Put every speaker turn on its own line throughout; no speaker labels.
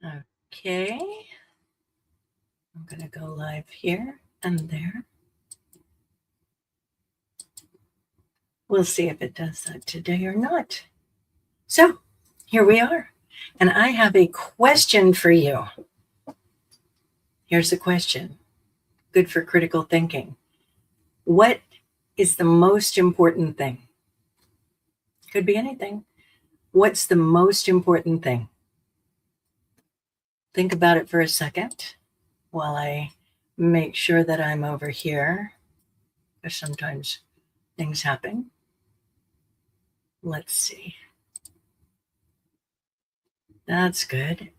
Okay. I'm going to go live here and there. We'll see if it does that today or not. So here we are. And I have a question for you. Here's the question. Good for critical thinking. What is the most important thing? Could be anything. What's the most important thing? Think about it for a second while I make sure that I'm over here, because sometimes things happen. Let's see. That's good.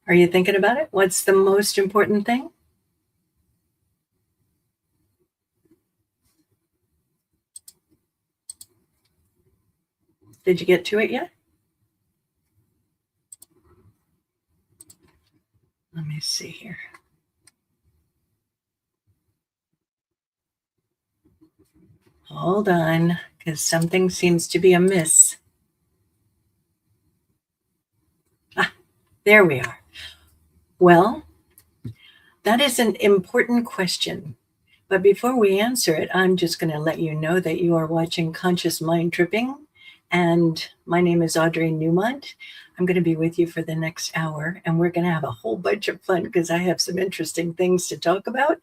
Are you thinking about it? What's the most important thing? Did you get to it yet? Let me see here. Hold on, because something seems to be amiss. There we are. Well, that is an important question. But before we answer it, I'm just going to let you know that you are watching Conscious Mind Tripping. And my name is Audrey Newmont. I'm going to be with you for the next hour. And we're going to have a whole bunch of fun because I have some interesting things to talk about.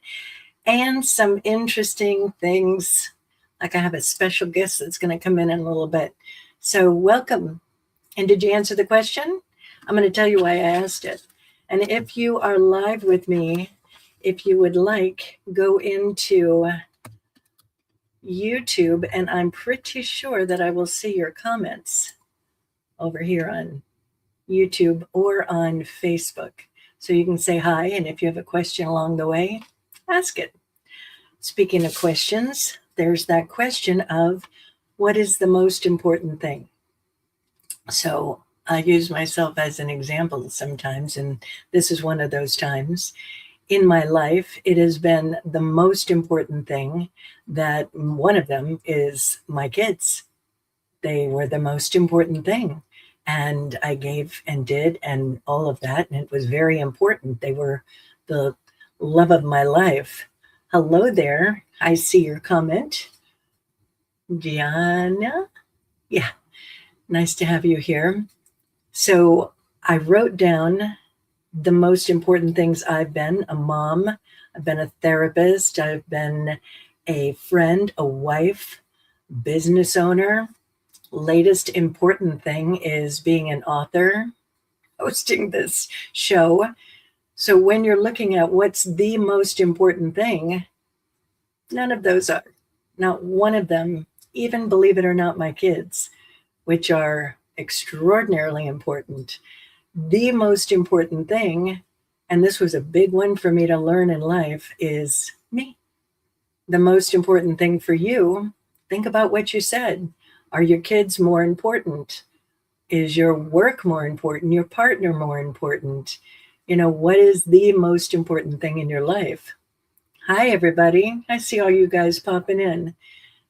And some interesting things, like I have a special guest that's going to come in a little bit. So welcome. And did you answer the question? I'm going to tell you why I asked it. And if you are live with me, if you would like, go into YouTube, and I'm pretty sure that I will see your comments over here on YouTube or on Facebook. So you can say hi, and if you have a question along the way, ask it. Speaking of questions, there's that question of what is the most important thing? So I use myself as an example sometimes, and this is one of those times. In my life, it has been the most important thing that one of them is my kids. They were the most important thing. And I gave and did and all of that. And it was very important. They were the love of my life. Hello there. I see your comment. Gianna. Yeah. Nice to have you here. So I wrote down the most important things. I've been a mom, I've been a therapist, I've been a friend, a wife, business owner. Latest important thing is being an author, hosting this show. So when you're looking at what's the most important thing, none of those are. Not one of them, even believe it or not, my kids, which are extraordinarily important. The most important thing, and this was a big one for me to learn in life, is me. The most important thing for you, think about what you said. Are your kids more important? Is your work more important? Your partner more important? What is the most important thing in your life? Hi, everybody. I see all you guys popping in.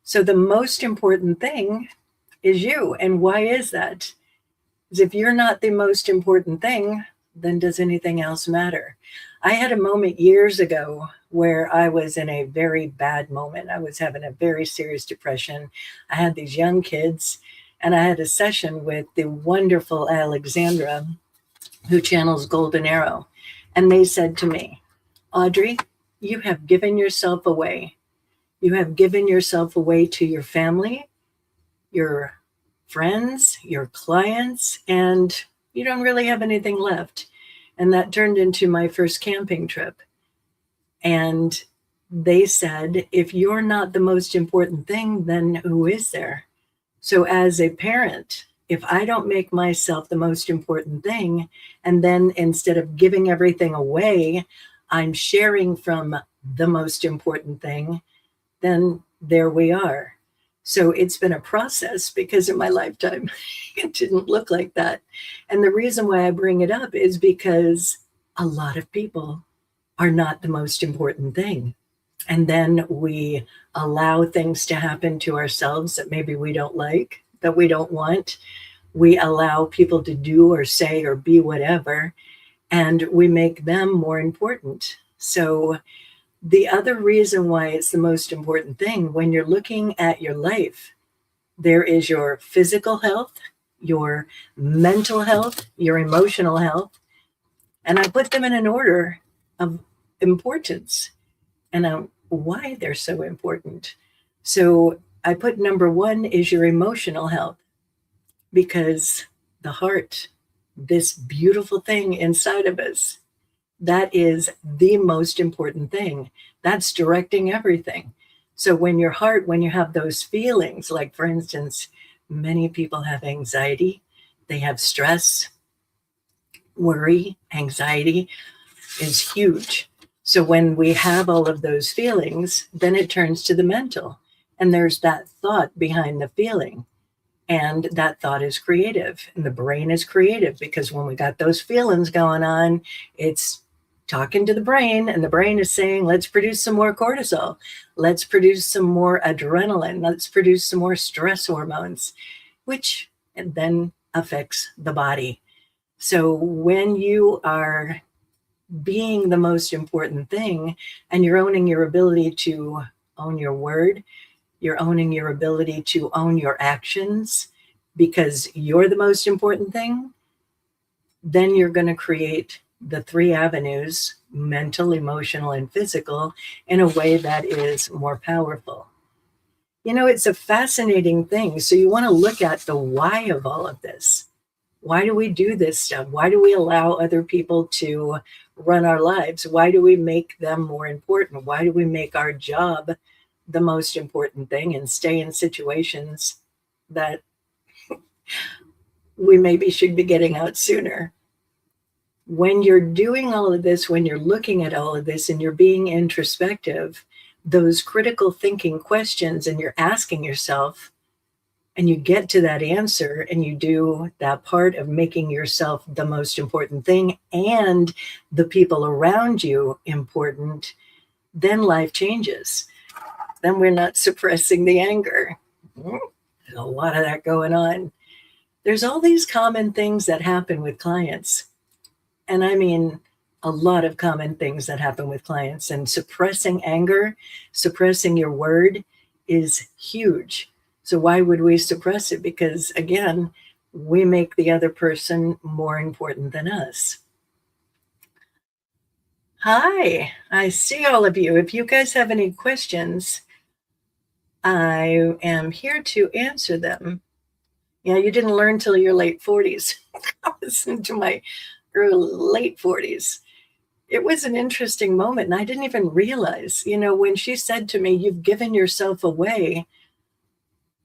So the most important thing is you. And why is that? Because if you're not the most important thing, then does anything else matter? I had a moment years ago where I was in a very bad moment. I was having a very serious depression. I had these young kids, and I had a session with the wonderful Alexandra, who channels Golden Arrow. And they said to me, Audrey, you have given yourself away. You have given yourself away to your family, your friends, your clients, and you don't really have anything left. And that turned into my first camping trip. And they said, if you're not the most important thing, then who is there? So as a parent, if I don't make myself the most important thing, and then instead of giving everything away, I'm sharing from the most important thing, then there we are. So it's been a process because in my lifetime, it didn't look like that. And the reason why I bring it up is because a lot of people are not the most important thing. And then we allow things to happen to ourselves that maybe we don't like, that we don't want. We allow people to do or say or be whatever, and we make them more important. So, the other reason why it's the most important thing when you're looking at your life, there is your physical health, your mental health, your emotional health, and I put them in an order of importance and why they're so important. So I put number one is your emotional health, because the heart, this beautiful thing inside of us, that is the most important thing. That's directing everything. So when your heart, when you have those feelings, like for instance, many people have anxiety, they have stress, worry, anxiety is huge. So when we have all of those feelings, then it turns to the mental. And there's that thought behind the feeling. And that thought is creative. And the brain is creative because when we got those feelings going on, it's talking to the brain, and the brain is saying, let's produce some more cortisol. Let's produce some more adrenaline. Let's produce some more stress hormones, which then affects the body. So when you are being the most important thing and you're owning your ability to own your word, you're owning your ability to own your actions because you're the most important thing, then you're going to create the three avenues, mental, emotional, and physical, in a way that is more powerful. You know, it's a fascinating thing. So you want to look at the why of all of this. Why do we do this stuff? Why do we allow other people to run our lives? Why do we make them more important? Why do we make our job the most important thing and stay in situations that we maybe should be getting out sooner? When you're doing all of this, when you're looking at all of this and you're being introspective, those critical thinking questions, and you're asking yourself, and you get to that answer, and you do that part of making yourself the most important thing and the people around you important, then life changes. Then we're not suppressing the anger. There's a lot of that going on. There's all these common things that happen with clients. And I mean, a lot of common things that happen with clients. And suppressing anger, suppressing your word is huge. So why would we suppress it? Because again, we make the other person more important than us. Hi, I see all of you. If you guys have any questions, I am here to answer them. Yeah, you didn't learn till your late 40s. I was into my late 40s. It was an interesting moment, and I didn't even realize, you know, when she said to me, you've given yourself away,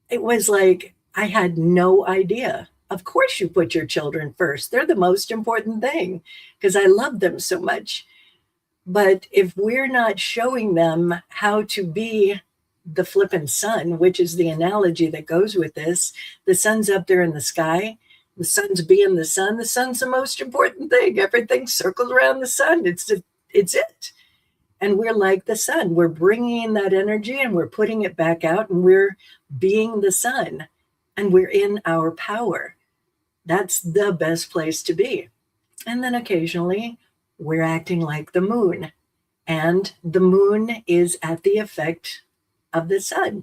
it was like I had no idea. Of course you put your children first. They're the most important thing because I love them so much. But if we're not showing them how to be the flippin' sun, which is the analogy that goes with this, the sun's up there in the sky, the sun's being the sun's the most important thing. Everything circles around the sun. It's it. And we're like the sun. We're bringing in that energy and we're putting it back out, and we're being the sun, and we're in our power. That's the best place to be. And then occasionally we're acting like the moon, and the moon is at the effect of the sun.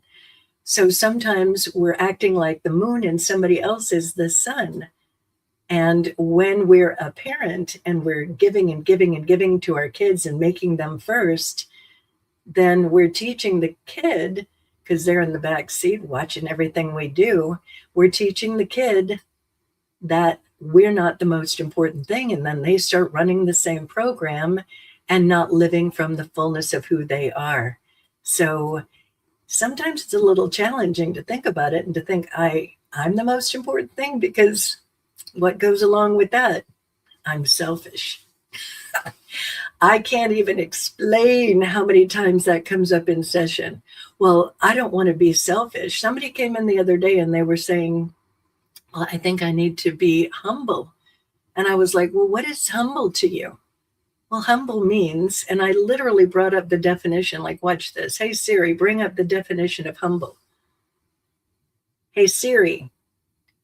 So sometimes we're acting like the moon and somebody else is the sun. And when we're a parent and we're giving and giving and giving to our kids and making them first, then we're teaching the kid, because they're in the back seat watching everything we do, we're teaching the kid that we're not the most important thing. And then they start running the same program and not living from the fullness of who they are. So sometimes it's a little challenging to think about it and to think I'm the most important thing, because what goes along with that? I'm selfish. I can't even explain how many times that comes up in session. Well, I don't want to be selfish. Somebody came in the other day and they were saying, well, I think I need to be humble. And I was like, well, what is humble to you? Well, humble means, and I literally brought up the definition, like, watch this. Hey, Siri, bring up the definition of humble. Hey, Siri,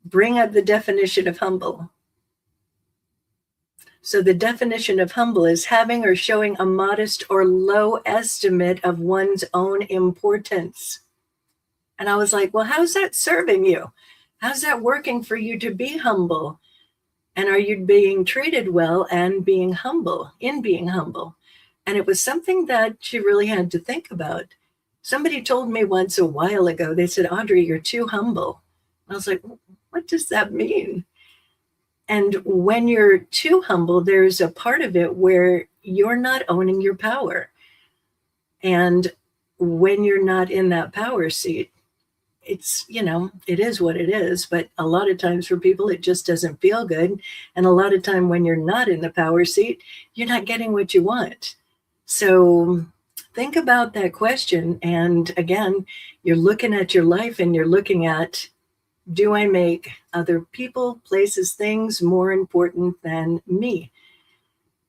bring up the definition of humble. So the definition of humble is having or showing a modest or low estimate of one's own importance. And I was like, well, how's that serving you? How's that working for you to be humble? And are you being treated well and being humble, in being humble? And it was something that she really had to think about. Somebody told me once a while ago, they said, Audrey, you're too humble. I was like, what does that mean? And when you're too humble, there's a part of it where you're not owning your power. And when you're not in that power seat, it's, it is what it is. But a lot of times for people, it just doesn't feel good. And a lot of time when you're not in the power seat, you're not getting what you want. So think about that question. And again, you're looking at your life and you're looking at, do I make other people, places, things more important than me?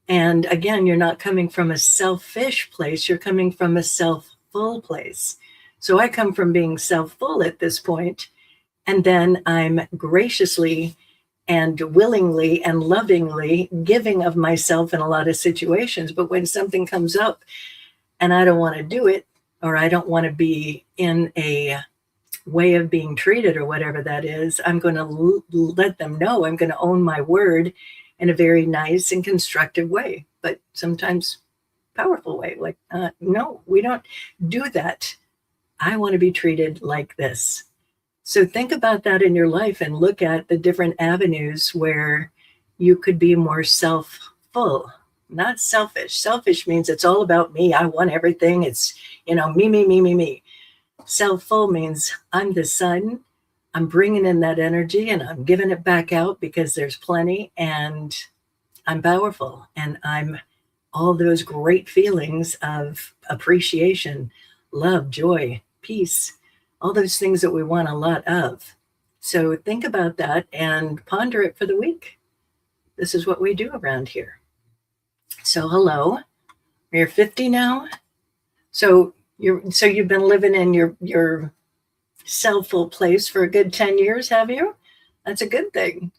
And again, you're not coming from a selfish place. You're coming from a self-full place. So I come from being self-full at this point, and then I'm graciously and willingly and lovingly giving of myself in a lot of situations. But when something comes up and I don't want to do it, or I don't want to be in a way of being treated or whatever that is, I'm going to let them know. I'm going to own my word in a very nice and constructive way, but sometimes powerful way. Like, no, we don't do that. I want to be treated like this. So think about that in your life and look at the different avenues where you could be more self-full, not selfish. Selfish means it's all about me. I want everything. It's, me. Self-full means I'm the sun. I'm bringing in that energy and I'm giving it back out because there's plenty, and I'm powerful, and I'm all those great feelings of appreciation, love, joy, peace, all those things that we want a lot of. So think about that and ponder it for the week. This is what we do around here. So hello, you're 50 now. So you've been living in your self-full place for a good 10 years, have you? That's a good thing.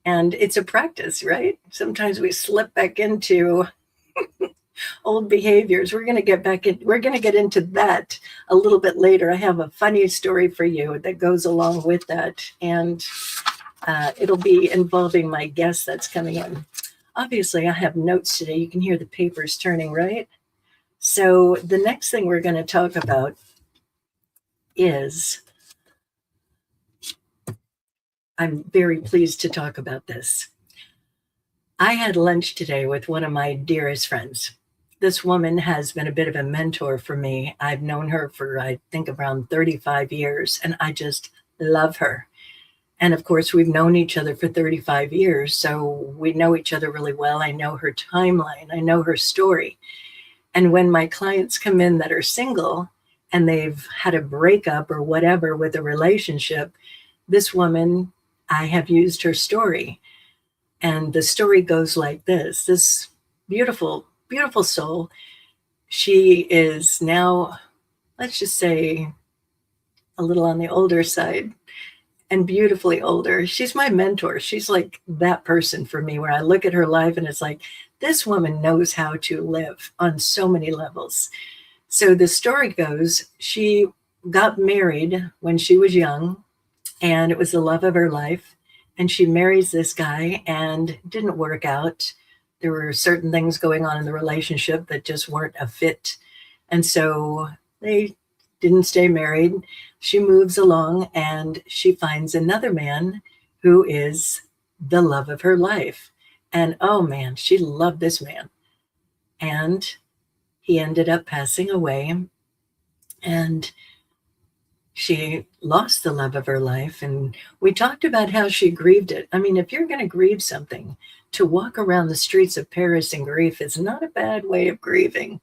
And it's a practice, right? Sometimes we slip back into old behaviors. We're going to get into that a little bit later. I have a funny story for you that goes along with that. And it'll be involving my guest that's coming in. Obviously, I have notes today. You can hear the papers turning, right? So the next thing we're going to talk about is, I'm very pleased to talk about this. I had lunch today with one of my dearest friends. This woman has been a bit of a mentor for me. I've known her for, I think, around 35 years, and I just love her. And of course, we've known each other for 35 years, so we know each other really well. I know her timeline. I know her story. And when my clients come in that are single and they've had a breakup or whatever with a relationship, this woman, I have used her story. And the story goes like this. This beautiful, beautiful soul, she is now, let's just say, a little on the older side and beautifully older. She's my mentor. She's like that person for me where I look at her life and it's like, this woman knows how to live on so many levels. So the story goes, she got married when she was young, and it was the love of her life. And she marries this guy and it didn't work out. There were certain things going on in the relationship that just weren't a fit. And so they didn't stay married. She moves along and she finds another man who is the love of her life. And oh man, she loved this man. And he ended up passing away. And she lost the love of her life. And we talked about how she grieved it. I mean, if you're going to grieve something, to walk around the streets of Paris in grief is not a bad way of grieving.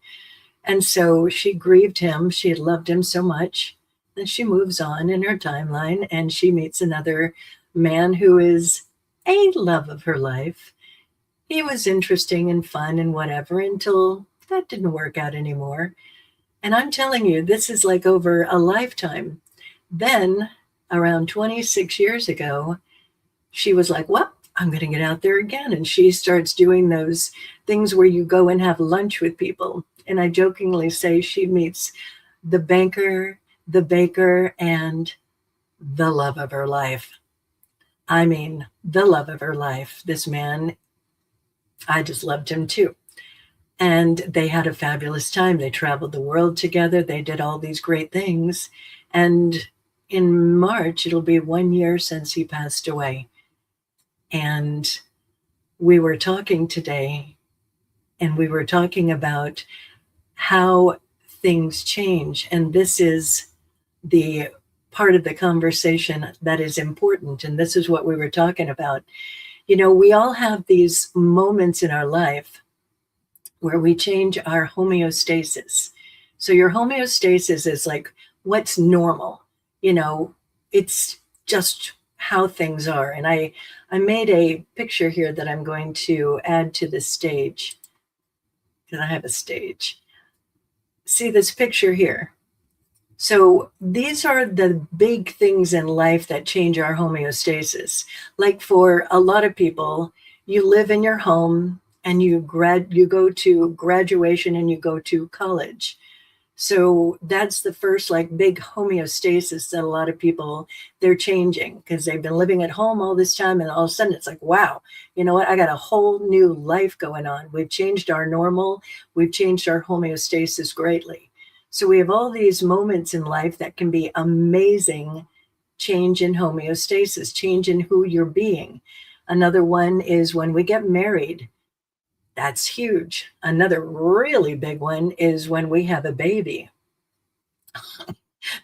And so she grieved him. She had loved him so much. Then she moves on in her timeline and she meets another man who is a love of her life. He was interesting and fun and whatever until that didn't work out anymore. And I'm telling you, this is like over a lifetime. Then around 26 years ago, she was like, well, I'm going to get out there again. And she starts doing those things where you go and have lunch with people. And I jokingly say she meets the banker, the baker, and the love of her life. I mean, the love of her life. This man, I just loved him too. And they had a fabulous time. They traveled the world together. They did all these great things. And in March, it'll be 1 year since he passed away. And we were talking today, and we were talking about how things change. And this is the part of the conversation that is important. And this is what we were talking about. You know, we all have these moments in our life where we change our homeostasis. So your homeostasis is like what's normal. You know, it's just how things are. And I made a picture here that I'm going to add to the stage, because I have a stage. See this picture here. So these are the big things in life that change our homeostasis. Like for a lot of people, you live in your home and you go to graduation and you go to college. So that's the first like big homeostasis that a lot of people, they're changing because they've been living at home all this time. And all of a sudden it's like, wow, you know what? I got a whole new life going on. We've changed our normal. We've changed our homeostasis greatly. So we have all these moments in life that can be amazing change in homeostasis, change in who you're being. Another one is when we get married. That's huge. Another really big one is when we have a baby.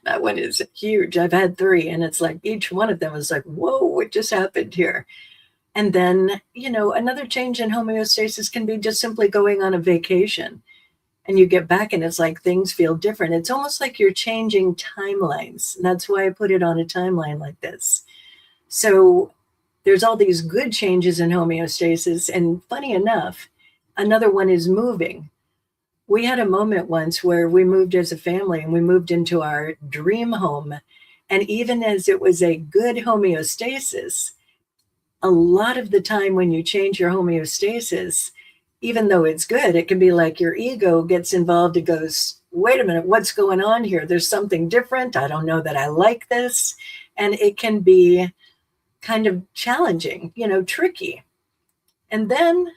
That one is huge. I've had 3, and it's like each one of them is like, whoa, what just happened here? And then, you know, another change in homeostasis can be just simply going on a vacation. And you get back and it's like things feel different. It's almost like you're changing timelines. And that's why I put it on a timeline like this. So there's all these good changes in homeostasis. And funny enough, another one is moving. We had a moment once where we moved as a family and we moved into our dream home. And even as it was a good homeostasis, a lot of the time when you change your homeostasis, even though it's good, it can be like your ego gets involved. It goes, wait a minute, what's going on here? There's something different. I don't know that I like this. And it can be kind of challenging, you know, tricky. And then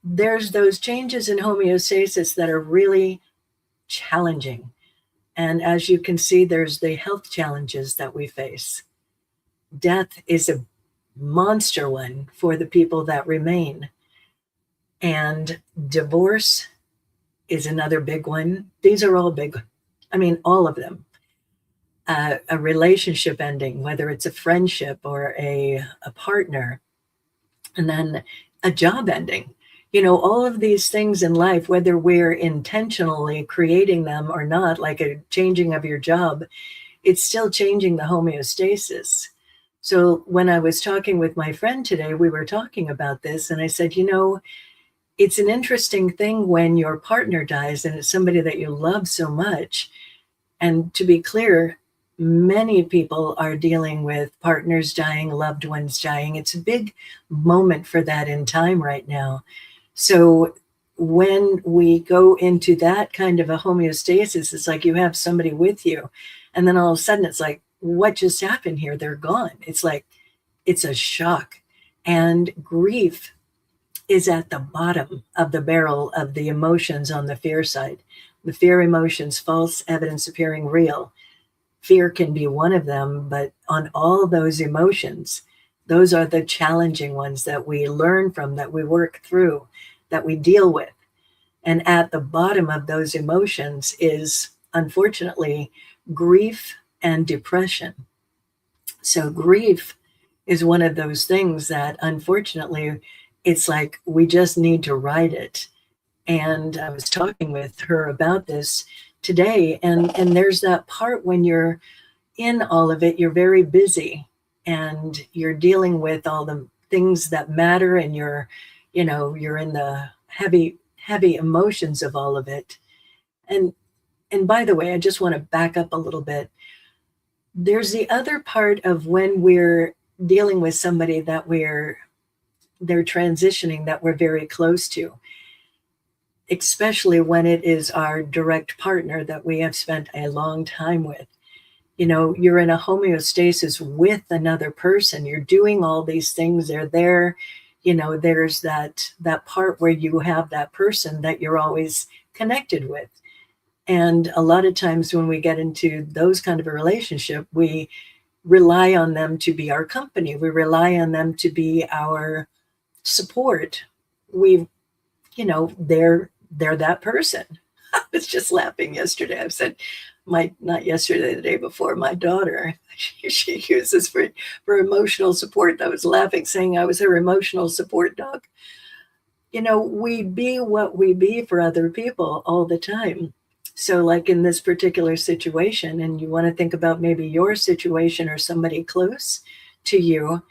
there's those changes in homeostasis that are really challenging. And as you can see, there's the health challenges that we face. Death is a monster one for the people that remain. And divorce is another big one. These are all big. I mean, all of them. A relationship ending, whether it's a friendship or a partner. And then a job ending. You know, all of these things in life, whether we're intentionally creating them or not, like a changing of your job, it's still changing the homeostasis. So when I was talking with my friend today, we were talking about this, and I said, you know, it's an interesting thing when your partner dies and it's somebody that you love so much. And to be clear, many people are dealing with partners dying, loved ones dying. It's a big moment for that in time right now. So when we go into that kind of a homeostasis, it's like you have somebody with you. And then all of a sudden it's like, what just happened here? They're gone. It's like, it's a shock. And grief is at the bottom of the barrel of the emotions on the fear side. The fear emotions, false evidence appearing real. Fear can be one of them, but on all those emotions, those are the challenging ones that we learn from, that we work through, that we deal with. And at the bottom of those emotions is, unfortunately, grief and depression. So grief is one of those things that, unfortunately, it's like we just need to ride it. And I was talking with her about this today, and there's that part when you're in all of it, you're very busy and you're dealing with all the things that matter, and you're in the heavy emotions of all of it. And by the way, I just want to back up a little bit. There's the other part of when we're dealing with somebody that they're transitioning, that we're very close to, especially when it is our direct partner that we have spent a long time with. You're in a homeostasis with another person. You're doing all these things. They're there. There's that part where you have that person that you're always connected with. And a lot of times when we get into those kind of a relationship, we rely on them to be our company. We rely on them to be our support. We, they're that person. I was just laughing yesterday. I've said not yesterday, the day before, my daughter, she uses for emotional support. I was laughing, saying I was her emotional support dog. We be what we be for other people all the time. So like in this particular situation, and you want to think about maybe your situation or somebody close to you,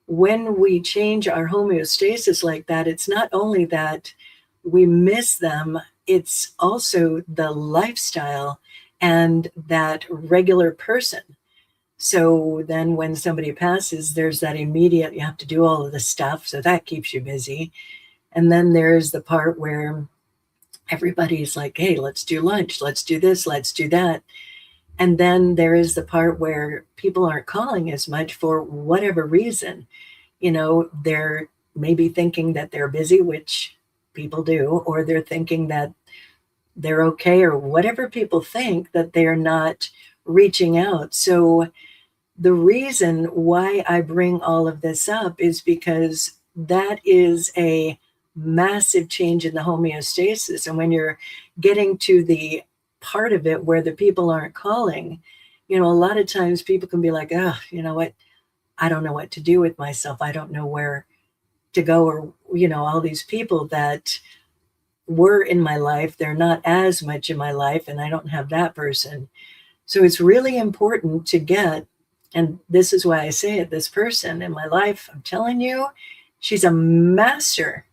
when we change our homeostasis like that, it's not only that we miss them, it's also the lifestyle and that regular person. So then when somebody passes, there's that immediate, you have to do all of the stuff. So that keeps you busy. And then there's the part where everybody's like, hey, let's do lunch, let's do this, let's do that. And then there is the part where people aren't calling as much for whatever reason. They're maybe thinking that they're busy, which people do, or they're thinking that they're okay, or whatever people think, that they're not reaching out. So the reason why I bring all of this up is because that is a massive change in the homeostasis. And when you're getting to the part of it where the people aren't calling, a lot of times people can be like, oh, you know what? I don't know what to do with myself. I don't know where to go, or, all these people that were in my life, they're not as much in my life, and I don't have that person. So it's really important to get, and this is why I say it, this person in my life, I'm telling you, she's a master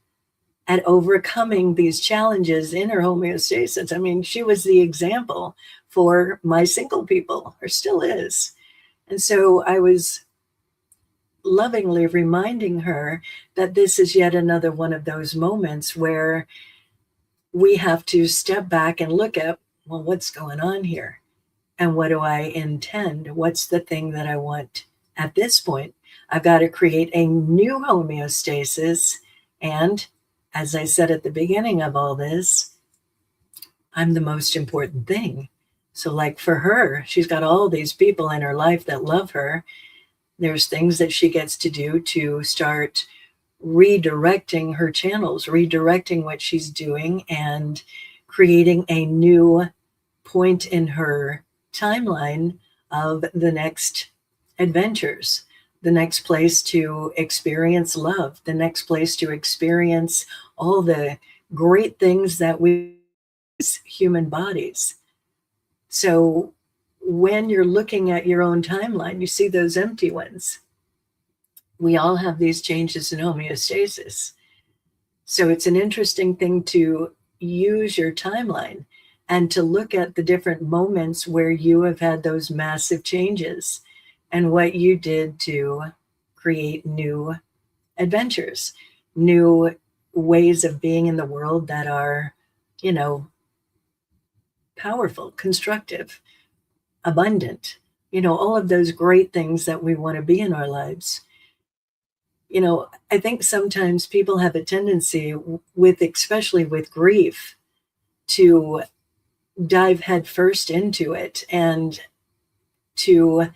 at overcoming these challenges in her homeostasis. I mean, she was the example for my single people, or still is. And so I was lovingly reminding her that this is yet another one of those moments where we have to step back and look at, well, what's going on here? And what do I intend? What's the thing that I want at this point? I've got to create a new homeostasis. And as I said at the beginning of all this, I'm the most important thing. So like for her, she's got all these people in her life that love her. There's things that she gets to do to start redirecting her channels, redirecting what she's doing, and creating a new point in her timeline of the next adventures, the next place to experience love, the next place to experience all the great things that we as human bodies. So when you're looking at your own timeline, you see those empty ones. We all have these changes in homeostasis. So it's an interesting thing to use your timeline and to look at the different moments where you have had those massive changes and what you did to create new adventures, new ways of being in the world that are, powerful, constructive, abundant, all of those great things that we want to be in our lives. I think sometimes people have a tendency especially with grief, to dive headfirst into it and to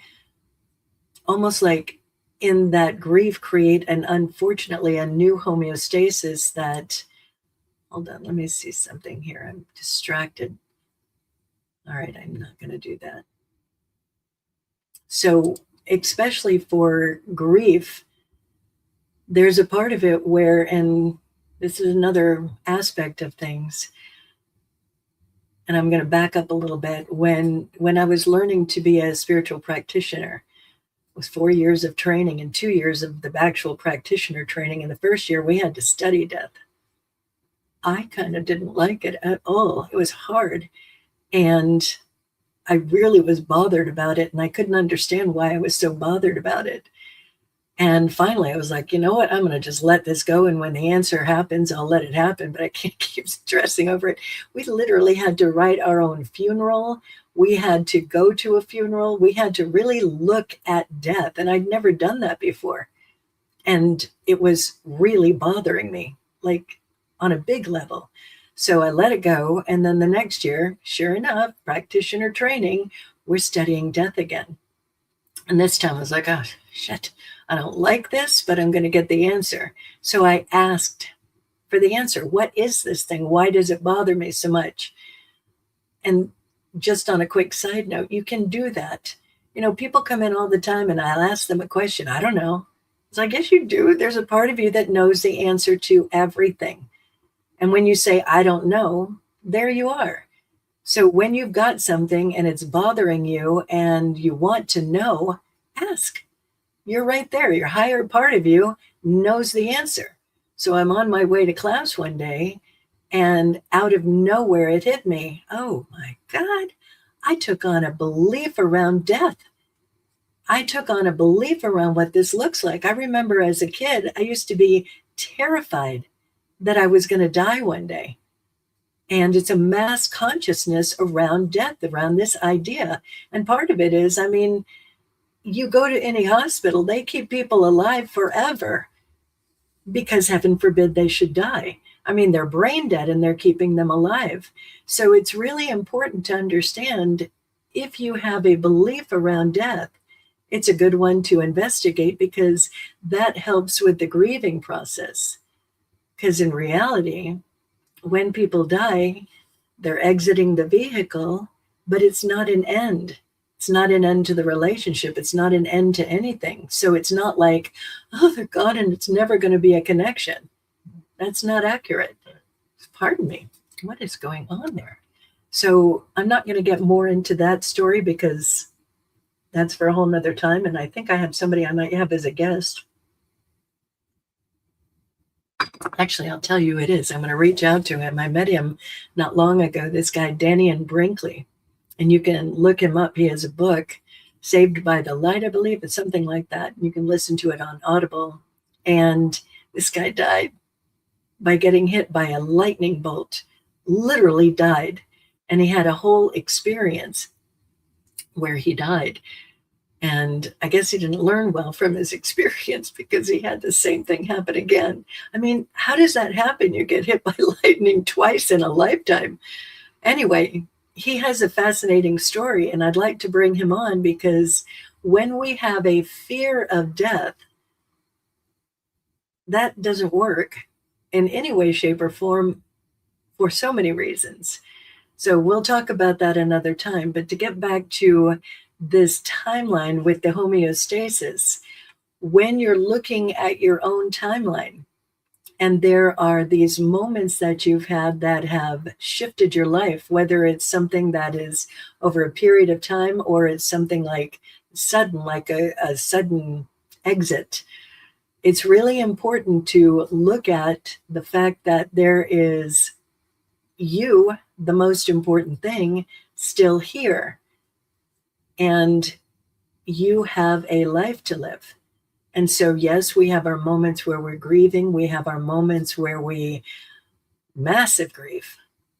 almost like in that grief create unfortunately a new homeostasis that, hold on, let me see something here. I'm distracted. All right, I'm not going to do that. So especially for grief, there's a part of it where, and this is another aspect of things, and I'm going to back up a little bit. When I was learning to be a spiritual practitioner, it was 4 years of training and 2 years of the actual practitioner training. In the first year, we had to study death. I kind of didn't like it at all. It was hard. And I really was bothered about it, and I couldn't understand why I was so bothered about it. And finally, I was like, you know what? I'm going to just let this go. And when the answer happens, I'll let it happen, but I can't keep stressing over it. We literally had to write our own funeral. We had to go to a funeral. We had to really look at death. And I'd never done that before. And it was really bothering me, like on a big level. So I let it go. And then the next year, sure enough, practitioner training, we're studying death again. And this time I was like, oh, shit, I don't like this, but I'm going to get the answer. So I asked for the answer. What is this thing? Why does it bother me so much? And just on a quick side note, you can do that. You know, people come in all the time and I'll ask them a question. I don't know. So I guess you do. There's a part of you that knows the answer to everything. And when you say, I don't know, there you are. So when you've got something and it's bothering you and you want to know, ask. You're right there. Your higher part of you knows the answer. So I'm on my way to class one day and out of nowhere it hit me. Oh my God, I took on a belief around death. I took on a belief around what this looks like. I remember as a kid, I used to be terrified that I was going to die one day. And it's a mass consciousness around death, around this idea. And part of it is, I mean, you go to any hospital, they keep people alive forever because heaven forbid they should die. I mean, they're brain dead and they're keeping them alive. So it's really important to understand if you have a belief around death, it's a good one to investigate because that helps with the grieving process. Because in reality, when people die, they're exiting the vehicle, but it's not an end. It's not an end to the relationship. It's not an end to anything. So it's not like, oh, they're gone and it's never going to be a connection. That's not accurate. Pardon me. What is going on there? So I'm not going to get more into that story because that's for a whole nother time. And I think I have somebody I might have as a guest. Actually, I'll tell you who it is. I'm going to reach out to him. I met him not long ago, this guy, Danny and Brinkley. And you can look him up. He has a book, Saved by the Light, I believe. It's something like that. You can listen to it on Audible. And this guy died by getting hit by a lightning bolt, literally died. And he had a whole experience where he died. And I guess he didn't learn well from his experience because he had the same thing happen again. I mean, how does that happen? You get hit by lightning twice in a lifetime. Anyway, he has a fascinating story, and I'd like to bring him on because when we have a fear of death, that doesn't work in any way, shape, or form for so many reasons. So we'll talk about that another time. But to get back to this timeline with the homeostasis, when you're looking at your own timeline, and there are these moments that you've had that have shifted your life, whether it's something that is over a period of time or it's something like sudden, like a sudden exit, it's really important to look at the fact that there is you, the most important thing, still here. And you have a life to live. And so, yes, we have our moments where we're grieving. We have our moments where we massive grief,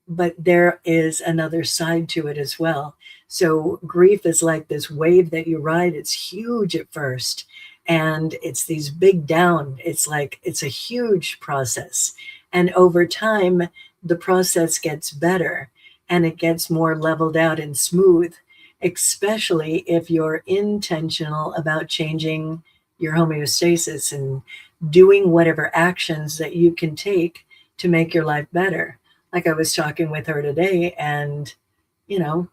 but there is another side to it as well. So grief is like this wave that you ride. It's huge at first. And it's these big down. It's like, it's a huge process. And over time, the process gets better and it gets more leveled out and smooth, especially if you're intentional about changing your homeostasis and doing whatever actions that you can take to make your life better. Like I was talking with her today, and, you know,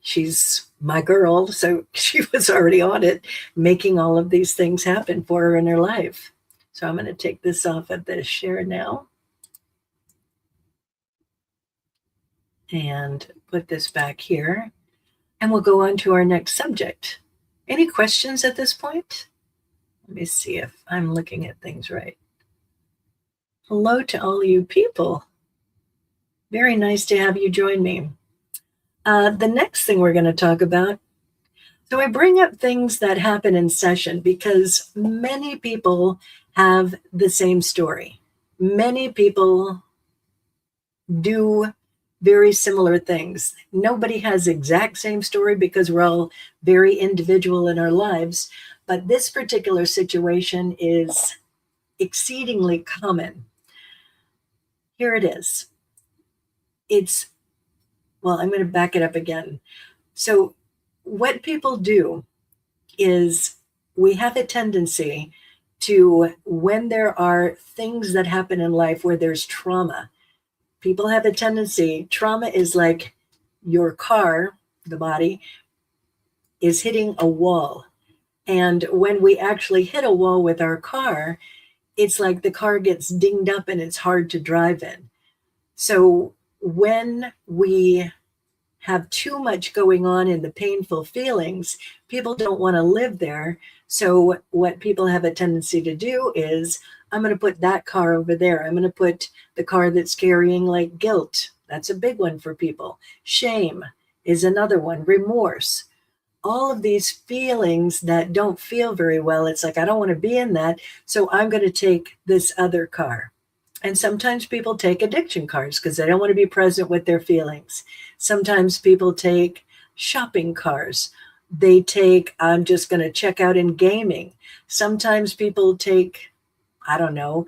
she's my girl, so she was already on it, making all of these things happen for her in her life. So I'm going to take this off of the share now and put this back here, and we'll go on to our next subject. Any questions at this point? Let me see if I'm looking at things right. Hello to all you people. Very nice to have you join me. The next thing we're going to talk about. So I bring up things that happen in session because many people have the same story. Many people do very similar things. Nobody has exact same story because we're all very individual in our lives. But this particular situation is exceedingly common. Here it is. I'm going to back it up again. So what people do is we have a tendency to, when there are things that happen in life where there's trauma, people have a tendency, trauma is like your car, the body, is hitting a wall. And when we actually hit a wall with our car, it's like the car gets dinged up and it's hard to drive in. So when we have too much going on in the painful feelings, people don't want to live there. So what people have a tendency to do is, I'm going to put that car over there. I'm going to put the car that's carrying like guilt. That's a big one for people. Shame is another one. Remorse. All of these feelings that don't feel very well. It's like, I don't want to be in that. So I'm going to take this other car. And sometimes people take addiction cars because they don't want to be present with their feelings. Sometimes people take shopping cars. They take, I'm just going to check out in gaming. Sometimes people take, I don't know,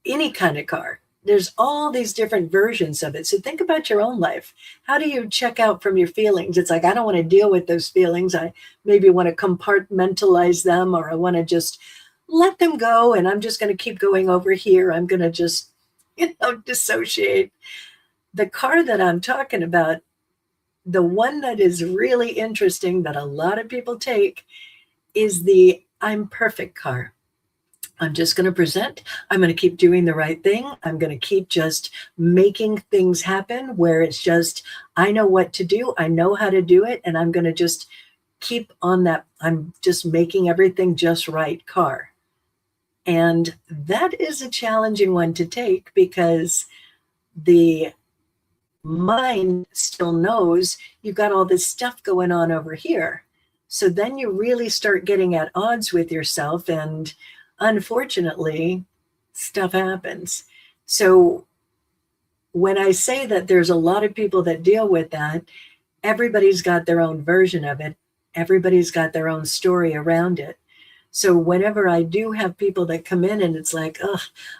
any kind of car. There's all these different versions of it. So think about your own life. How do you check out from your feelings? It's like, I don't want to deal with those feelings. I maybe want to compartmentalize them, or I want to just let them go. And I'm just going to keep going over here. I'm going to just, dissociate. The car that I'm talking about, the one that is really interesting that a lot of people take, is the I'm perfect car. I'm just going to present. I'm going to keep doing the right thing. I'm going to keep just making things happen where it's just, I know what to do. I know how to do it. And I'm going to just keep on that. I'm just making everything just right car. And that is a challenging one to take because the mind still knows you've got all this stuff going on over here. So then you really start getting at odds with yourself, and unfortunately, stuff happens. So when I say that there's a lot of people that deal with that, everybody's got their own version of it. Everybody's got their own story around it. So whenever I do have people that come in and it's like,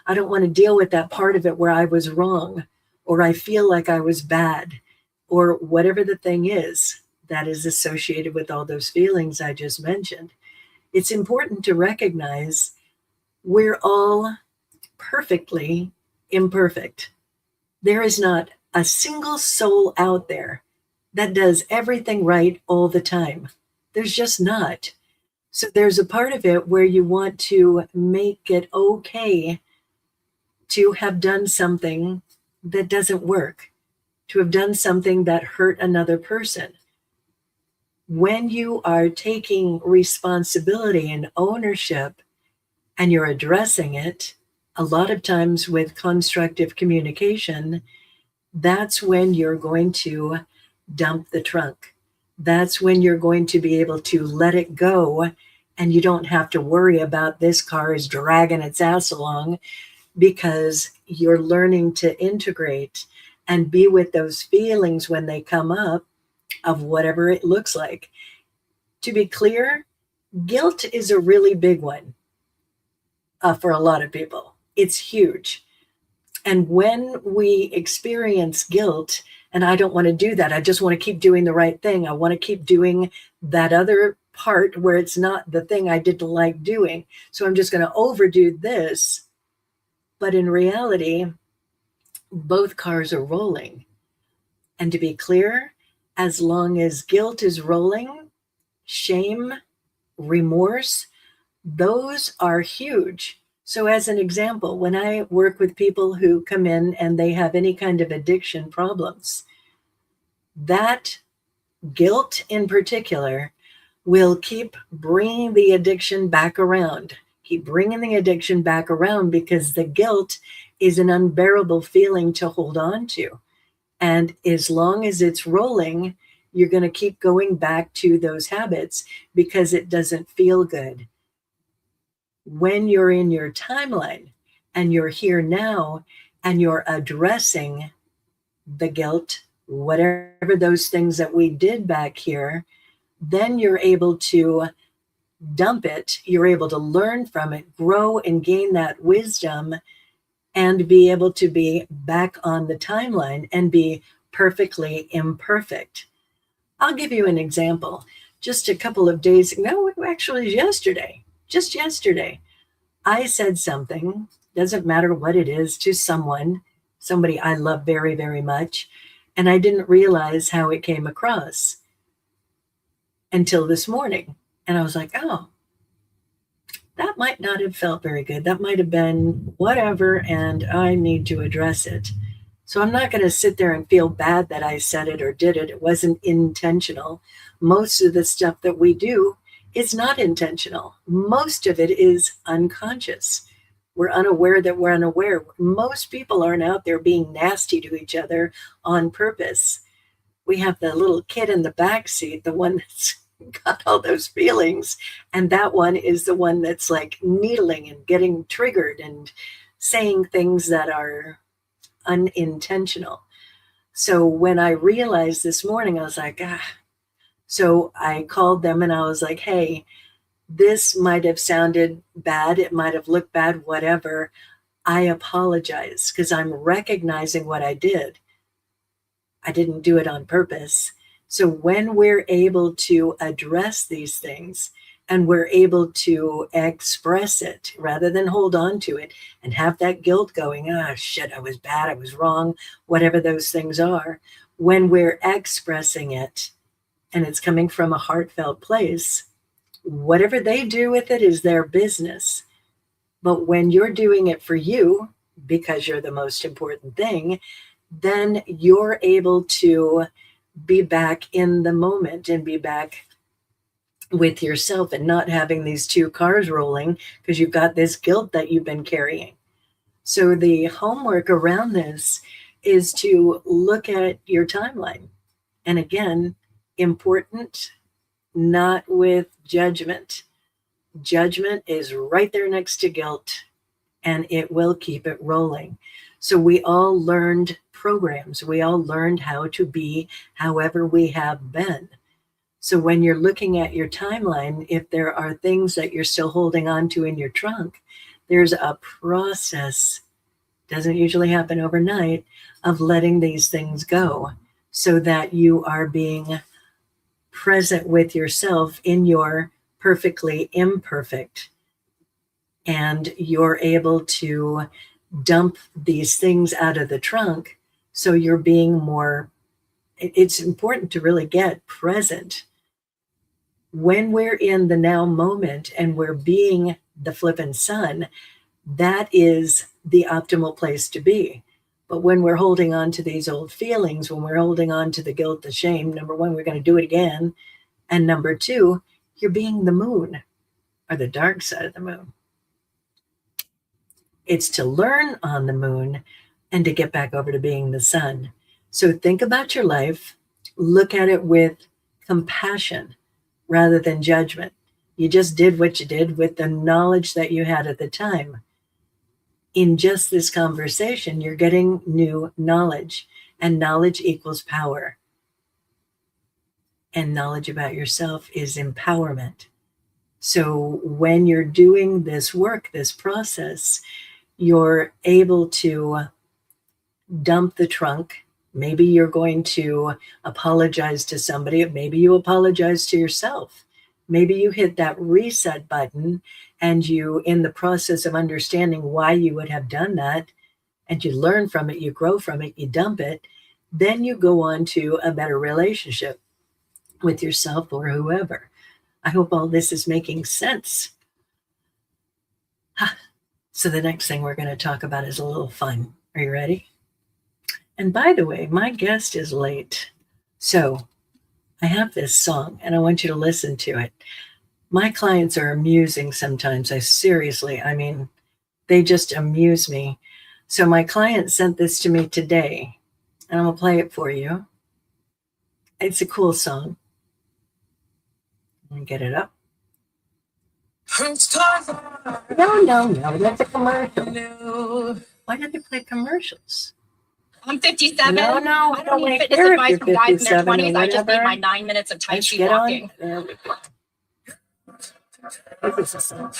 I don't want to deal with that part of it where I was wrong, or I feel like I was bad, or whatever the thing is that is associated with all those feelings I just mentioned, it's important to recognize we're all perfectly imperfect. There is not a single soul out there that does everything right all the time. There's just not. So there's a part of it where you want to make it okay to have done something that doesn't work, to have done something that hurt another person. When you are taking responsibility and ownership and you're addressing it, a lot of times with constructive communication, that's when you're going to dump the trunk. That's when you're going to be able to let it go, and you don't have to worry about this car is dragging its ass along, because you're learning to integrate and be with those feelings when they come up, of whatever it looks like. To be clear, guilt is a really big one for a lot of people. It's huge. And when we experience guilt, and I don't want to do that, I just want to keep doing the right thing. I want to keep doing that other part where it's not the thing I didn't like doing. So I'm just going to overdo this. But in reality, both cars are rolling. And to be clear, as long as guilt is rolling, shame, remorse, those are huge. So as an example, when I work with people who come in and they have any kind of addiction problems, that guilt in particular will keep bringing the addiction back around, because the guilt is an unbearable feeling to hold on to. And as long as it's rolling, you're going to keep going back to those habits because it doesn't feel good. When you're in your timeline and you're here now and you're addressing the guilt, whatever those things that we did back here, then you're able to dump it. You're able to learn from it, grow and gain that wisdom, and be able to be back on the timeline and be perfectly imperfect. I'll give you an example. Just a couple of days ago, no, actually just yesterday, I said something, doesn't matter what it is, to somebody I love very, very much, and I didn't realize how it came across until this morning. And I was like, oh, that might not have felt very good. That might have been whatever, and I need to address it. So I'm not going to sit there and feel bad that I said it or did it. It wasn't intentional. Most of the stuff that we do is not intentional. Most of it is unconscious. We're unaware that we're unaware. Most people aren't out there being nasty to each other on purpose. We have the little kid in the back seat, the one that's got all those feelings, and that one is the one that's like needling and getting triggered and saying things that are unintentional. So when I realized this morning, I was like, so I called them and I was like, hey, this might have sounded bad, it might have looked bad, whatever. I apologize because I'm recognizing what I did. I didn't do it on purpose. So when we're able to address these things and we're able to express it rather than hold on to it and have that guilt going, shit, I was bad, I was wrong, whatever those things are, when we're expressing it and it's coming from a heartfelt place, whatever they do with it is their business. But when you're doing it for you, because you're the most important thing, then you're able to be back in the moment and be back with yourself and not having these two cars rolling because you've got this guilt that you've been carrying. So the homework around this is to look at your timeline. And again, important, not with judgment. Judgment is right there next to guilt, and it will keep it rolling. So we all learned programs. We all learned how to be however we have been. So when you're looking at your timeline, if there are things that you're still holding on to in your trunk, there's a process, doesn't usually happen overnight, of letting these things go so that you are being present with yourself in your perfectly imperfect. And you're able to dump these things out of the trunk. So you're being more, it's important to really get present. When we're in the now moment and we're being the flippin' sun, that is the optimal place to be. But when we're holding on to these old feelings, when we're holding on to the guilt, the shame, number one, we're going to do it again. And number two, you're being the moon or the dark side of the moon. It's to learn on the moon and to get back over to being the sun. So think about your life, look at it with compassion rather than judgment. You just did what you did with the knowledge that you had at the time. In just this conversation, you're getting new knowledge, and knowledge equals power. And knowledge about yourself is empowerment. So when you're doing this work, this process, you're able to dump the trunk. Maybe you're going to apologize to somebody. Maybe you apologize to yourself. Maybe you hit that reset button and you, in the process of understanding why you would have done that, and you learn from it, you grow from it, you dump it, then you go on to a better relationship with yourself or whoever. I hope all this is making sense. So the next thing we're going to talk about is a little fun. Are you ready? And by the way, my guest is late. So I have this song and I want you to listen to it. My clients are amusing sometimes. I mean, they just amuse me. So my client sent this to me today. and I'm going to play it for you. It's a cool song. Let me get it up. No. That's a commercial. Why did they play commercials?
I'm 57.
No,
I don't need fitness advice from guys in their 20s. I just need my 9 minutes of Tai Chi walking.
There we go. This is a song.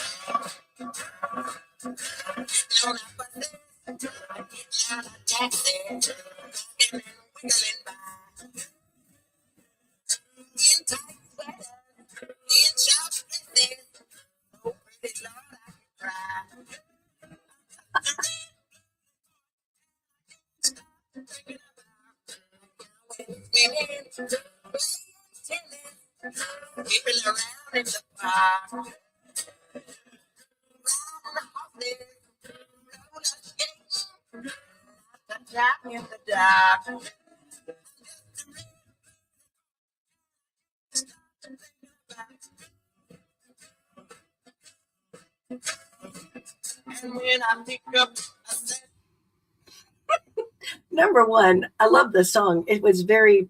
Number one, I love the song. It was very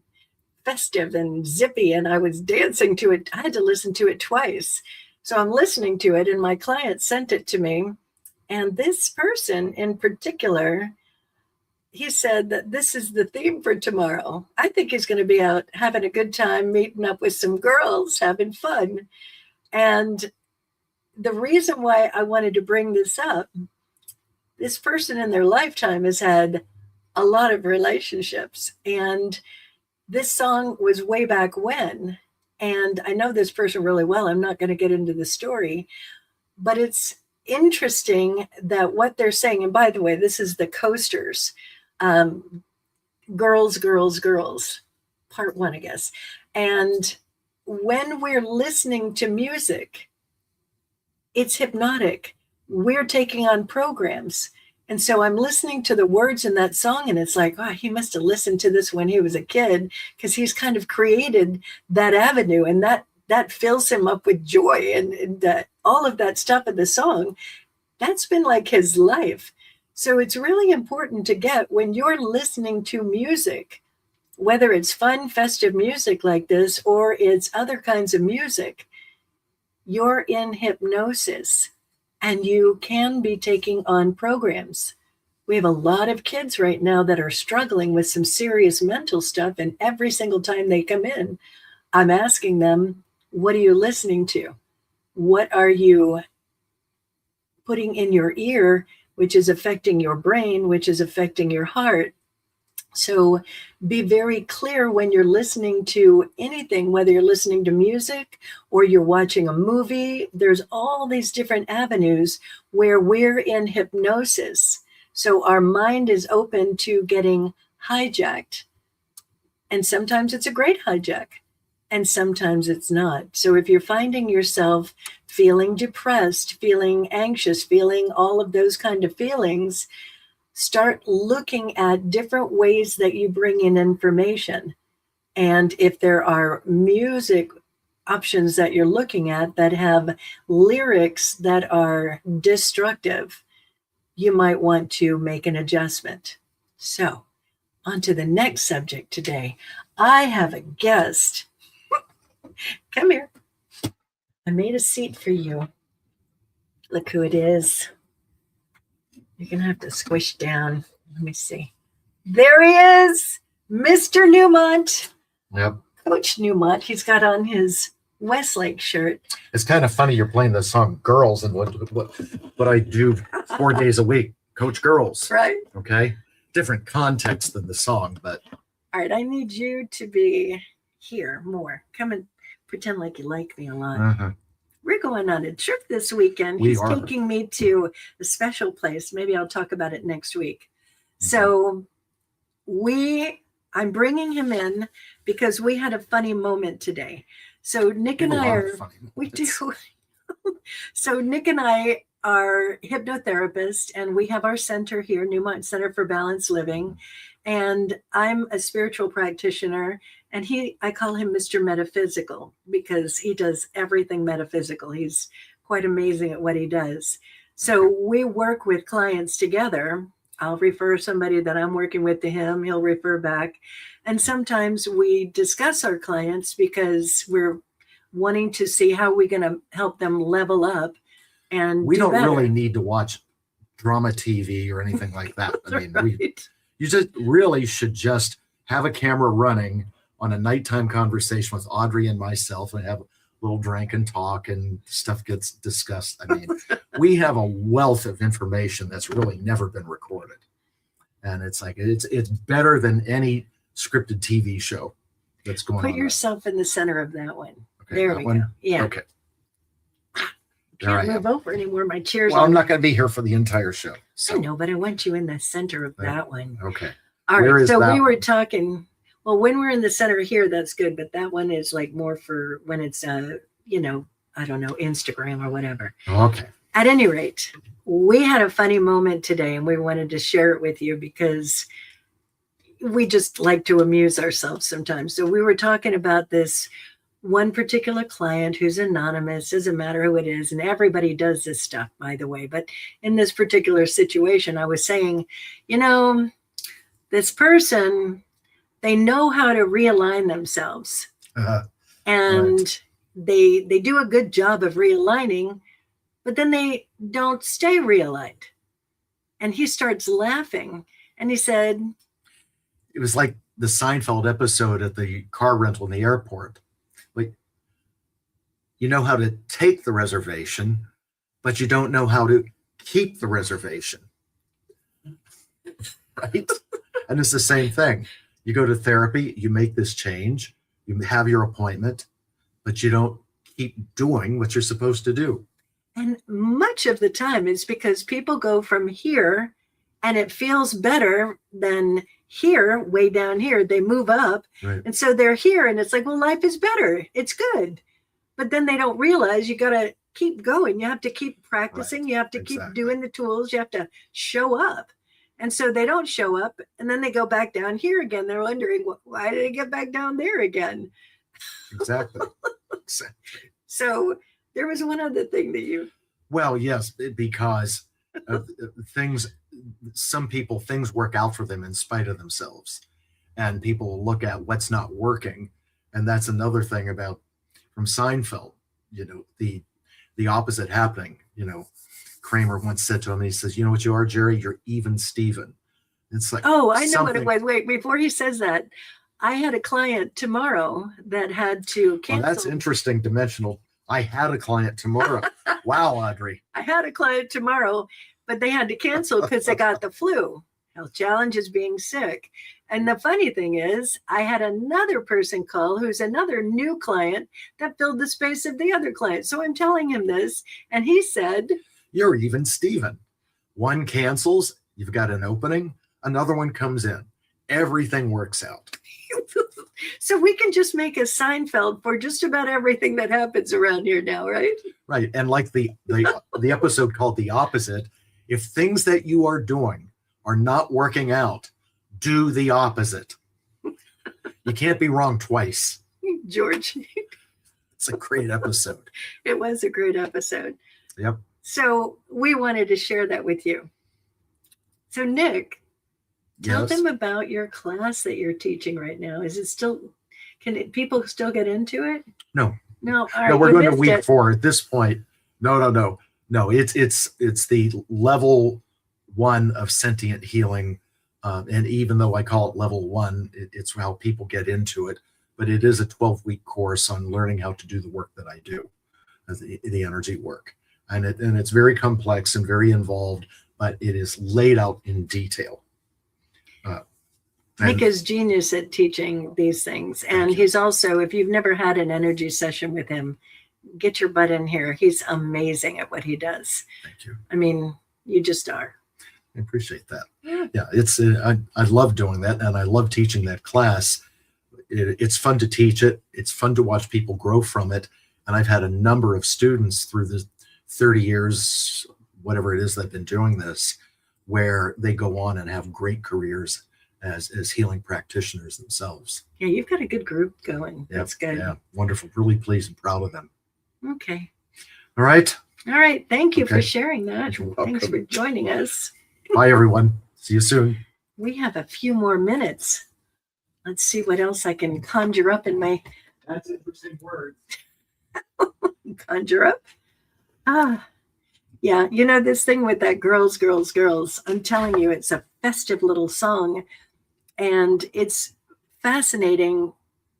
festive and zippy, and I was dancing to it. I had to listen to it twice. So I'm listening to it, and my client sent it to me. And this person in particular, he said that this is the theme for tomorrow. I think he's going to be out having a good time, meeting up with some girls, having fun. And the reason why I wanted to bring this up, this person in their lifetime has had a lot of relationships. And this song was way back when. And I know this person really well. I'm not going to get into the story, but it's interesting that what they're saying, and by the way, this is the Coasters, Girls, Girls, Girls, part one, I guess. And when we're listening to music, it's hypnotic. We're taking on programs. And so I'm listening to the words in that song, and it's like, oh, he must have listened to this when he was a kid, because he's kind of created that avenue, and that fills him up with joy and all of that stuff in the song. That's been like his life. So it's really important to get, when you're listening to music, whether it's fun, festive music like this, or it's other kinds of music, you're in hypnosis. And you can be taking on programs. We have a lot of kids right now that are struggling with some serious mental stuff. And every single time they come in, I'm asking them, what are you listening to? What are you putting in your ear, which is affecting your brain, which is affecting your heart? So be very clear when you're listening to anything, whether you're listening to music or you're watching a movie. There's all these different avenues where we're in hypnosis. So our mind is open to getting hijacked. And sometimes it's a great hijack, and sometimes it's not. So if you're finding yourself feeling depressed, feeling anxious, feeling all of those kind of feelings, start looking at different ways that you bring in information. And if there are music options that you're looking at that have lyrics that are destructive, you might want to make an adjustment. So, on to the next subject today. I have a guest. Come here. I made a seat for you. Look who it is. You're going to have to squish down. Let me see. There he is, Mr. Newmont.
Yep.
Coach Newmont. He's got on his Westlake shirt.
It's kind of funny you're playing the song Girls, and what I do 4 days a week, coach girls.
Right.
Okay. Different context than the song, but.
All right. I need you to be here more. Come and pretend like you like me a lot.
Uh-huh.
We're going on a trip this weekend. He's taking me to a special place. Maybe I'll talk about it next week. So I'm bringing him in because we had a funny moment today. So Nick and I we do. So Nick and I are hypnotherapists, and we have our center here, Newmont Center for Balanced Living. And I'm a spiritual practitioner, and I call him Mr. Metaphysical because he does everything metaphysical. He's quite amazing at what he does. So we work with clients together, I'll refer somebody that I'm working with to him. He'll refer back. And sometimes we discuss our clients because we're wanting to see how we're going to help them level up and
We
do
don't
better.
really need to watch drama TV or anything like that. I mean,
Right.
you just really should just have a camera running on a nighttime conversation with Audrey and myself and have a little drink and talk and stuff gets discussed. I mean, we have a wealth of information that's really never been recorded. And it's like, it's better than any scripted TV show that's going on.
Put yourself in the center of that one.
Okay,
There
that
we
one?
go. Yeah.
Okay. There I
Can't
am.
move over anymore. My chair's
Well, I'm
on.
not going to be here for the entire show.
I
So,
know, but I want you in the center of that one.
okay.
All
Where
right.
is
So
that
we were
one?
talking. Well, when we're in the center here, that's good. But that one is like more for when it's, you know, I don't know, Instagram or whatever.
Okay.
At any rate, we had a funny moment today and we wanted to share it with you because we just like to amuse ourselves sometimes. So we were talking about this one particular client who's anonymous, doesn't matter who it is. And everybody does this stuff, by the way. But in this particular situation, I was saying, you know, this person, they know how to realign themselves. And they do a good job of realigning, but then they don't stay realigned. And he starts laughing and he said,
It was like the Seinfeld episode at the car rental in the airport. Like, you know how to take the reservation, but you don't know how to keep the reservation. Right? And it's the same thing. You go to therapy, you make this change, you have your appointment, but you don't keep doing what you're supposed to do.
and much of the time it's because people go from here and it feels better than here, way down here. They move up.
Right.
And so they're here and it's like, well, life is better. It's good. But then they don't realize you got to keep going. You have to keep practicing.
Right.
You have to keep
Exactly.
doing the tools. You have to show up. And so they don't show up. And then they go back down here again. They're wondering, why did I get back down there again?
Exactly. Exactly.
So there was one other thing that you,
Well, yes, because of things, some people, things work out for them in spite of themselves. And people look at what's not working. And that's another thing about from Seinfeld, you know, the opposite happening. You know, Kramer once said to him, he says, you know what you are, Jerry? You're even Steven. It's like,
oh, I know what it
something-
was. Wait, before he says that, I had a client tomorrow that had to
Well,
cancel.
that's interesting, dimensional. I had a client tomorrow. Wow, Audrey.
I had a client tomorrow, but they had to cancel because they got the flu. Health challenges, being sick. And the funny thing is, I had another person call who's another new client that filled the space of the other client. So I'm telling him this, and he said,
You're even Steven. One cancels, you've got an opening, another one comes in. Everything works out.
so we can just make a Seinfeld for just about everything that happens around here now, right?
Right. And like the episode called The Opposite, if things that you are doing are not working out, do the opposite. You can't be wrong twice.
George,
It's a great episode.
it was a great episode.
Yep.
So we wanted to share that with you. So Nick, tell
Yes.
them about your class that you're teaching right now. Is it still, people still get into it?
No.
No. All right.
No, we're
you
going to
missed
week
it.
4 at this point. No. It's the level 1 of sentient healing. And even though I call it level 1, it's how people get into it. But it is a 12-week course on learning how to do the work that I do, the energy work. And it's very complex and very involved, but it is laid out in detail.
Nick is genius at teaching these things. And
you.
he's also, if you've never had an energy session with him, get your butt in here. He's amazing at what he does.
Thank you.
I mean, you just are.
I appreciate that. Yeah, it's I love doing that, and I love teaching that class. It's fun to teach it. It's fun to watch people grow from it. And I've had a number of students through the 30 years, whatever it is, that I've been doing this, where they go on and have great careers as healing practitioners themselves.
Yeah, you've got a good group going.
Yeah,
That's good.
Yeah, wonderful. Really pleased and proud of them.
Okay.
All right.
All right. Thank you for
Okay.
sharing that.
You're
Thanks
welcome.
for joining us.
Bye, everyone. See you soon.
We have a few more minutes. Let's see what else I can conjure up in my.
That's interesting word.
Conjure up. Yeah, this thing with that girls, girls, girls. I'm telling you, it's a festive little song. And it's fascinating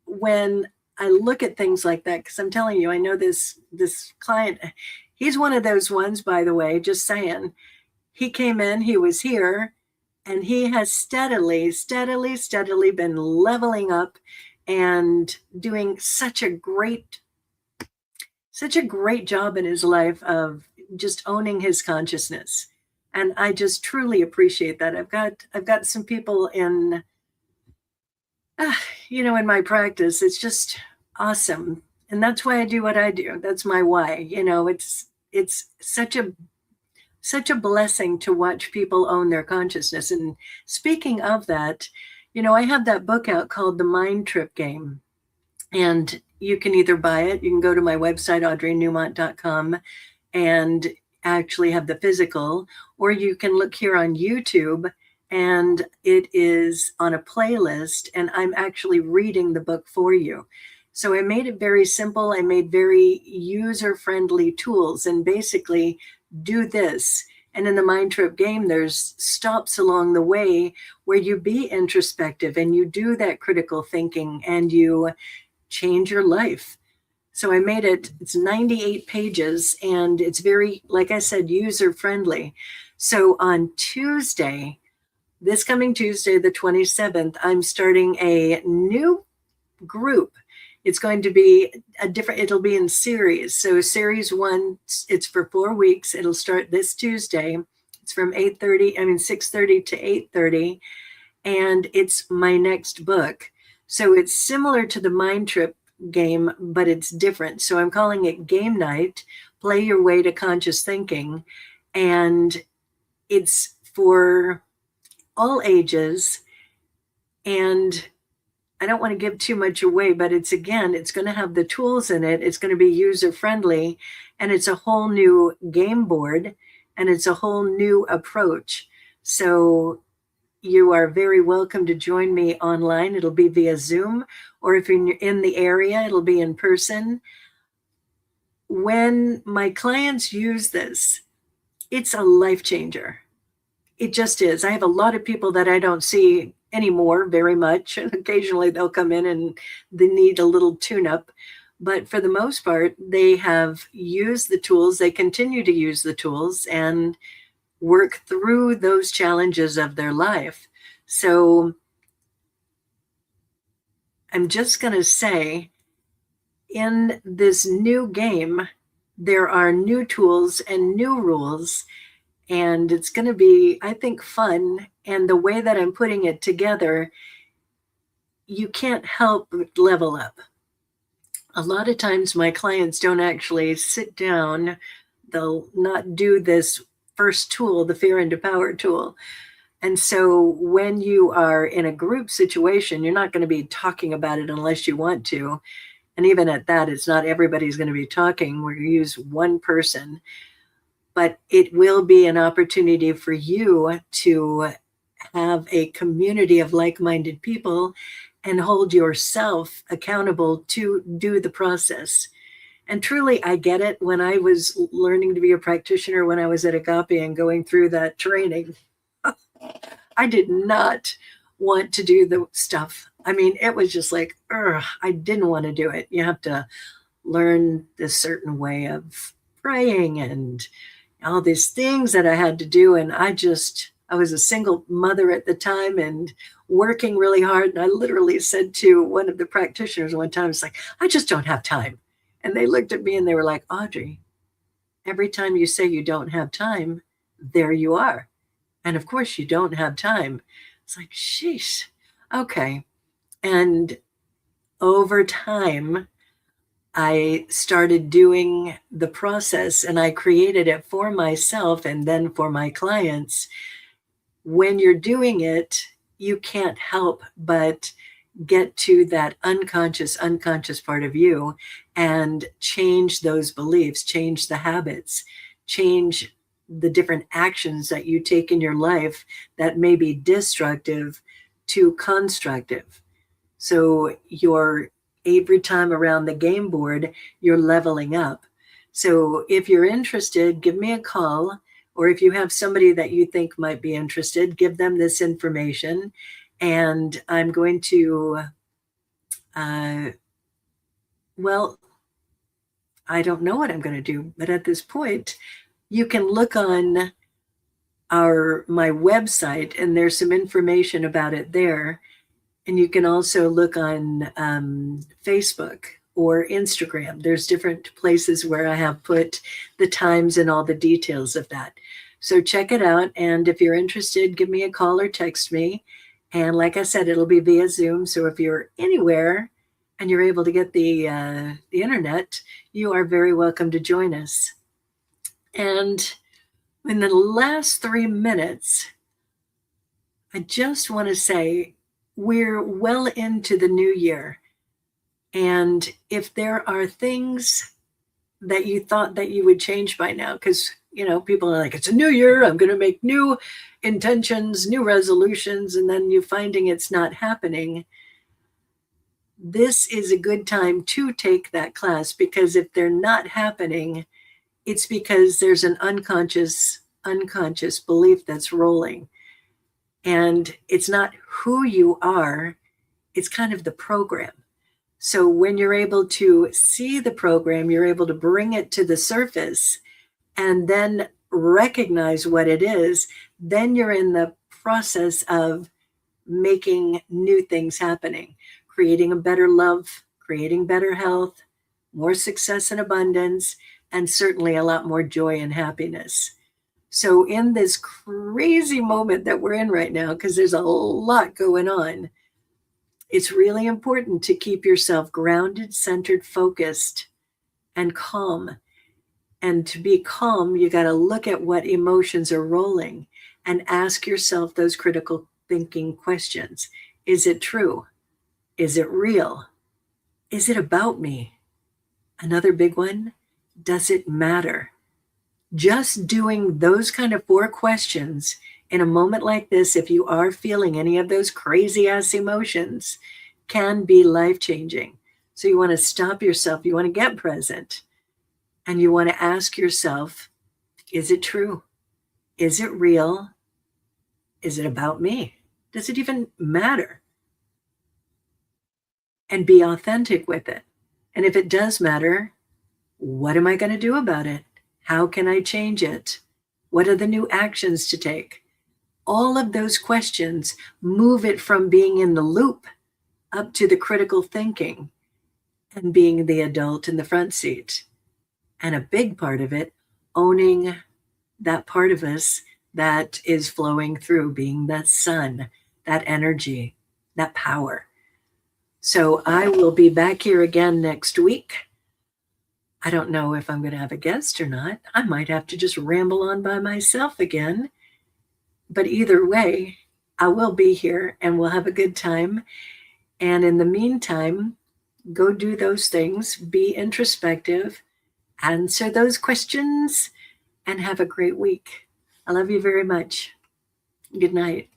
when I look at things like that, because I'm telling you, I know this client, he's one of those ones, by the way, just saying. He came in, he was here, and he has steadily been leveling up and doing such a great job in his life of just owning his consciousness. And I just truly appreciate that. I've got some people in in my practice. It's just awesome. And that's why I do what I do. That's my why. It's such a blessing to watch people own their consciousness. And speaking of that, I have that book out called The Mind Trip Game. And you can either buy it, you can go to my website, audreynewmont.com, and actually have the physical, or you can look here on YouTube, and it is on a playlist, and I'm actually reading the book for you. So I made it very simple. I made very user-friendly tools, and basically do this. And in the Mind Trip Game, there's stops along the way where you be introspective and you do that critical thinking and you change your life. So I made it's 98 pages, and it's very, like I said, user-friendly. So on Tuesday, this coming Tuesday, the 27th, I'm starting a new group. It's going to be it'll be in series. So series 1, it's for 4 weeks. It'll start this Tuesday. It's from 6:30 to 8:30. And it's my next book. So it's similar to the Mind Trip Game, but it's different. So I'm calling it Game Night, Play Your Way to Conscious Thinking. And it's for all ages. And I don't want to give too much away, but it's going to have the tools in it. It's going to be user friendly, and it's a whole new game board, and it's a whole new approach. So you are very welcome to join me online. It'll be via Zoom, or if you're in the area, it'll be in person. When my clients use this, it's a life changer. It just is. I have a lot of people that I don't see anymore very much. And occasionally they'll come in and they need a little tune-up. But for the most part, they have used the tools. They continue to use the tools and work through those challenges of their life. So I'm just going to say, in this new game, there are new tools and new rules, and it's going to be, I think, fun. And the way that I'm putting it together, you can't help but level up. A lot of times my clients don't actually sit down. They'll not do this first tool, the Fear into Power tool. And so when you are in a group situation, you're not going to be talking about it unless you want to. And even at that, it's not everybody's going to be talking. We're going to use one person. But it will be an opportunity for you to have a community of like-minded people and hold yourself accountable to do the process. And truly, I get it. When I was learning to be a practitioner, when I was at Agape and going through that training, I did not want to do the stuff. I mean, it was just like, I didn't want to do it. You have to learn this certain way of praying and all these things that I had to do. And I was a single mother at the time and working really hard. And I literally said to one of the practitioners one time, it's like, I just don't have time. And they looked at me and they were like, Audrey, every time you say you don't have time, there you are. And of course you don't have time. It's like, sheesh. Okay. And over time, I started doing the process and I created it for myself and then for my clients. When you're doing it, you can't help but get to that unconscious part of you and change those beliefs, change the habits, change the different actions that you take in your life that may be destructive to constructive. So every time around the game board, you're leveling up. So if you're interested, give me a call, or if you have somebody that you think might be interested, give them this information. And I'm going to, well, I don't know what I'm going to do, but at this point, you can look on my website, and there's some information about it there. And you can also look on Facebook or Instagram. There's different places where I have put the times and all the details of that. So check it out. And if you're interested, give me a call or text me. And like I said, it'll be via Zoom. So if you're anywhere and you're able to get the internet, you are very welcome to join us. And in the last 3 minutes, I just want to say we're well into the new year. And if there are things that you thought that you would change by now, because, people are like, it's a new year, I'm going to make new intentions, new resolutions, and then you're finding it's not happening. This is a good time to take that class, because if they're not happening, it's because there's an unconscious belief that's rolling. And it's not who you are, it's kind of the program. So when you're able to see the program, you're able to bring it to the surface and then recognize what it is, then you're in the process of making new things happening, creating a better love, creating better health, more success and abundance, and certainly a lot more joy and happiness. So in this crazy moment that we're in right now, because there's a lot going on, it's really important to keep yourself grounded, centered, focused, and calm. And to be calm, you got to look at what emotions are rolling and ask yourself those critical thinking questions. Is it true? Is it real? Is it about me? Another big one, does it matter? Just doing those kind of 4 questions in a moment like this, if you are feeling any of those crazy ass emotions, can be life-changing. So you want to stop yourself, you want to get present, and you want to ask yourself, is it true? Is it real? Is it about me? Does it even matter? And be authentic with it. And if it does matter, what am I going to do about it? How can I change it? What are the new actions to take? All of those questions move it from being in the loop up to the critical thinking and being the adult in the front seat. And a big part of it, owning that part of us that is flowing through, being that sun, that energy, that power. So I will be back here again next week. I don't know if I'm going to have a guest or not. I might have to just ramble on by myself again. But either way, I will be here and we'll have a good time. And in the meantime, go do those things, be introspective, answer those questions, and have a great week. I love you very much. Good night.